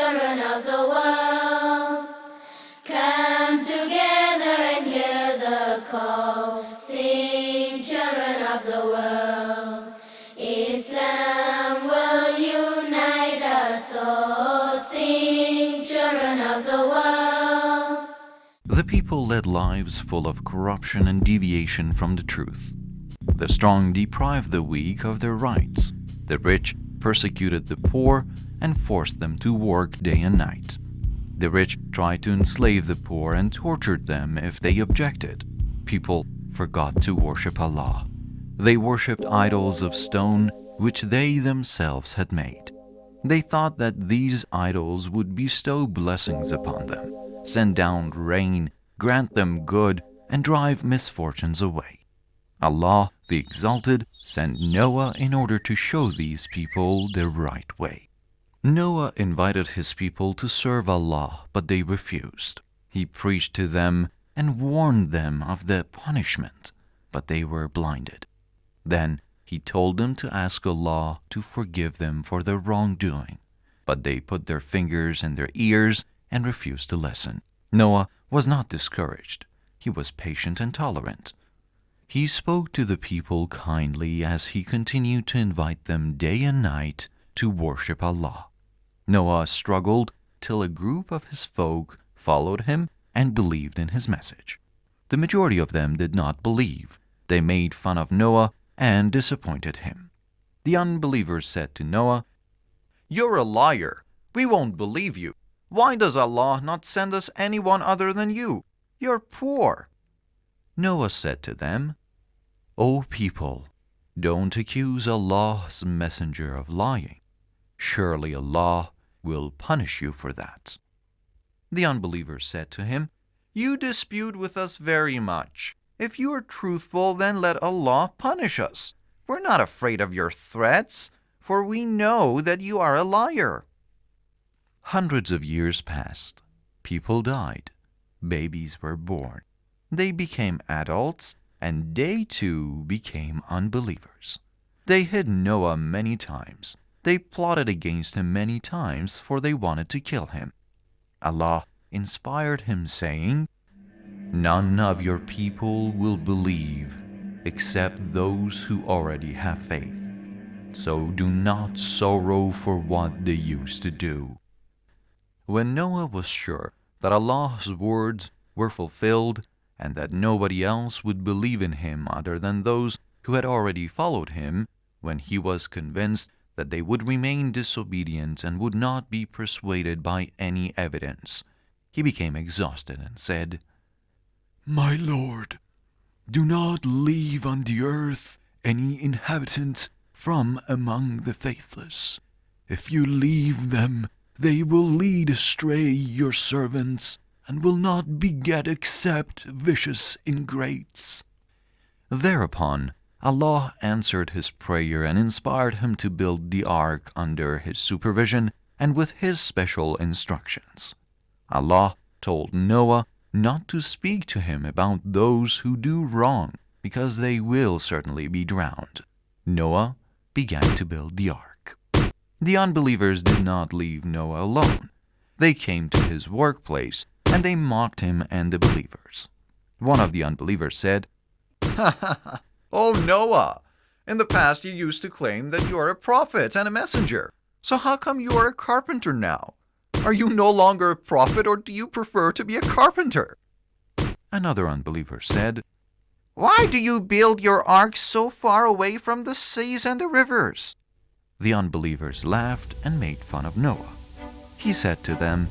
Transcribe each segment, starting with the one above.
children of the world, come together and hear the call. Sing, children of the world. Islam will unite us all. Sing, children of the world. The people led lives full of corruption and deviation from the truth. The strong deprived the weak of their rights. The rich persecuted the poor and forced them to work day and night. The rich tried to enslave the poor and tortured them if they objected. People forgot to worship Allah. They worshipped idols of stone which they themselves had made. They thought that these idols would bestow blessings upon them, send down rain, grant them good, and drive misfortunes away. Allah, the Exalted, sent Noah in order to show these people the right way. Noah invited his people to serve Allah, but they refused. He preached to them and warned them of the punishment, but they were blinded. Then he told them to ask Allah to forgive them for their wrongdoing, but they put their fingers in their ears and refused to listen. Noah was not discouraged. He was patient and tolerant. He spoke to the people kindly as he continued to invite them day and night to worship Allah. Noah struggled till a group of his folk followed him and believed in his message. The majority of them did not believe. They made fun of Noah and disappointed him. The unbelievers said to Noah, "You're a liar. We won't believe you. Why does Allah not send us anyone other than you? You're poor." Noah said to them, "O people, don't accuse Allah's messenger of lying. Surely Allah will punish you for that." The unbelievers said to him, "You dispute with us very much. If you are truthful, then let Allah punish us. We're not afraid of your threats, for we know that you are a liar." Hundreds of years passed. People died. Babies were born. They became adults, and they too became unbelievers. They hid Noah many times. They plotted against him many times, for they wanted to kill him. Allah inspired him, saying, "None of your people will believe except those who already have faith. So do not sorrow for what they used to do." When Noah was sure that Allah's words were fulfilled and that nobody else would believe in him other than those who had already followed him, when he was convinced that they would remain disobedient and would not be persuaded by any evidence, he became exhausted and said, "My Lord, do not leave on the earth any inhabitant from among the faithless. If you leave them, they will lead astray your servants and will not beget except vicious ingrates." Thereupon Allah answered his prayer and inspired him to build the ark under his supervision and with his special instructions. Allah told Noah not to speak to him about those who do wrong, because they will certainly be drowned. Noah began to build the ark. The unbelievers did not leave Noah alone. They came to his workplace and they mocked him and the believers. One of the unbelievers said, "Ha ha ha! Oh Noah, in the past you used to claim that you are a prophet and a messenger. So how come you are a carpenter now? Are you no longer a prophet, or do you prefer to be a carpenter?" Another unbeliever said, "Why do you build your ark so far away from the seas and the rivers?" The unbelievers laughed and made fun of Noah. He said to them,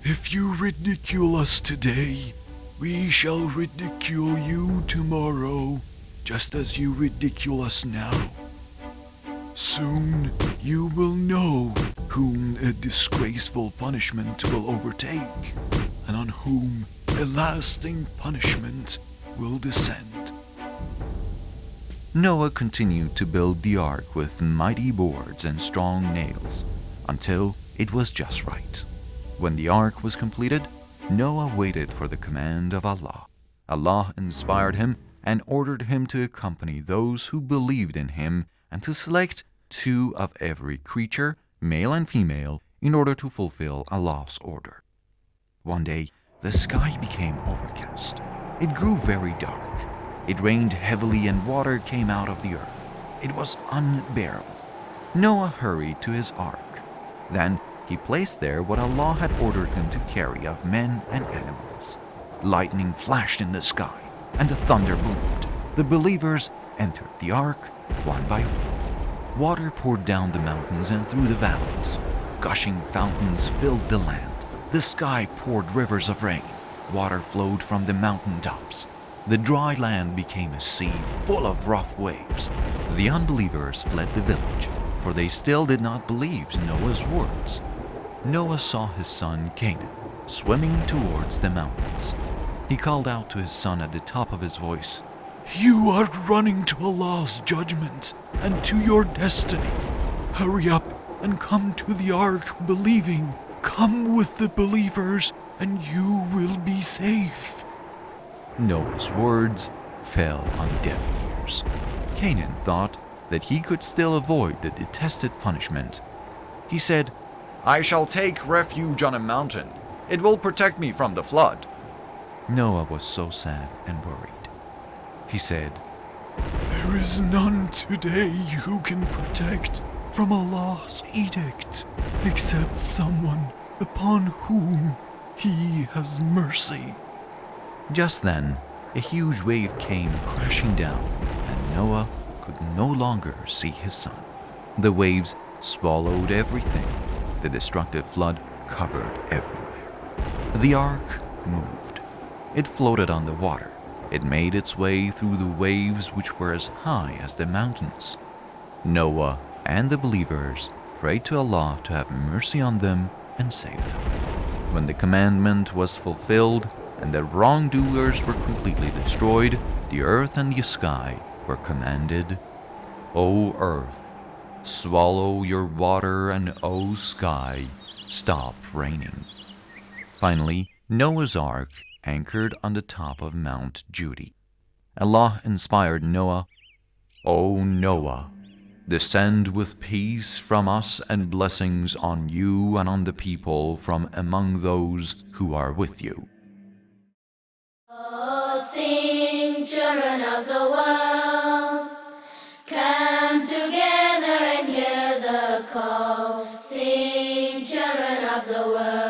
"If you ridicule us today, we shall ridicule you tomorrow, just as you ridicule us now. Soon you will know whom a disgraceful punishment will overtake, and on whom a lasting punishment will descend." Noah continued to build the ark with mighty boards and strong nails until it was just right. When the ark was completed, Noah waited for the command of Allah. Allah inspired him and ordered him to accompany those who believed in him and to select 2 of every creature, male and female, in order to fulfill Allah's order. One day, the sky became overcast. It grew very dark. It rained heavily and water came out of the earth. It was unbearable. Noah hurried to his ark. Then he placed there what Allah had ordered him to carry of men and animals. Lightning flashed in the sky, and the thunder boomed. The believers entered the ark one by one. Water poured down the mountains and through the valleys. Gushing fountains filled the land. The sky poured rivers of rain. Water flowed from the mountain tops. The dry land became a sea full of rough waves. The unbelievers fled the village, for they still did not believe Noah's words. Noah saw his son Canaan swimming towards the mountains. He called out to his son at the top of his voice, You are running to Allah's judgment and to your destiny. Hurry up and come to the ark believing. Come with the believers and you will be safe. Noah's words fell on deaf ears. Canaan thought that he could still avoid the detested punishment. He said, I shall take refuge on a mountain. It will protect me from the flood. Noah was so sad and worried. He said, There is none today who can protect from Allah's edict except someone upon whom He has mercy. Just then, a huge wave came crashing down, and Noah could no longer see his son. The waves swallowed everything. The destructive flood covered everywhere. The ark moved. It floated on the water. It made its way through the waves which were as high as the mountains. Noah and the believers prayed to Allah to have mercy on them and save them. When the commandment was fulfilled and the wrongdoers were completely destroyed, the earth and the sky were commanded, O earth, swallow your water, and O sky, stop raining. Finally, Noah's ark anchored on the top of Mount Judy. Allah inspired Noah, O Noah, descend with peace from us and blessings on you and on the people from among those who are with you. Oh, sing, children of the world, come together and hear the call. Sing, children of the world.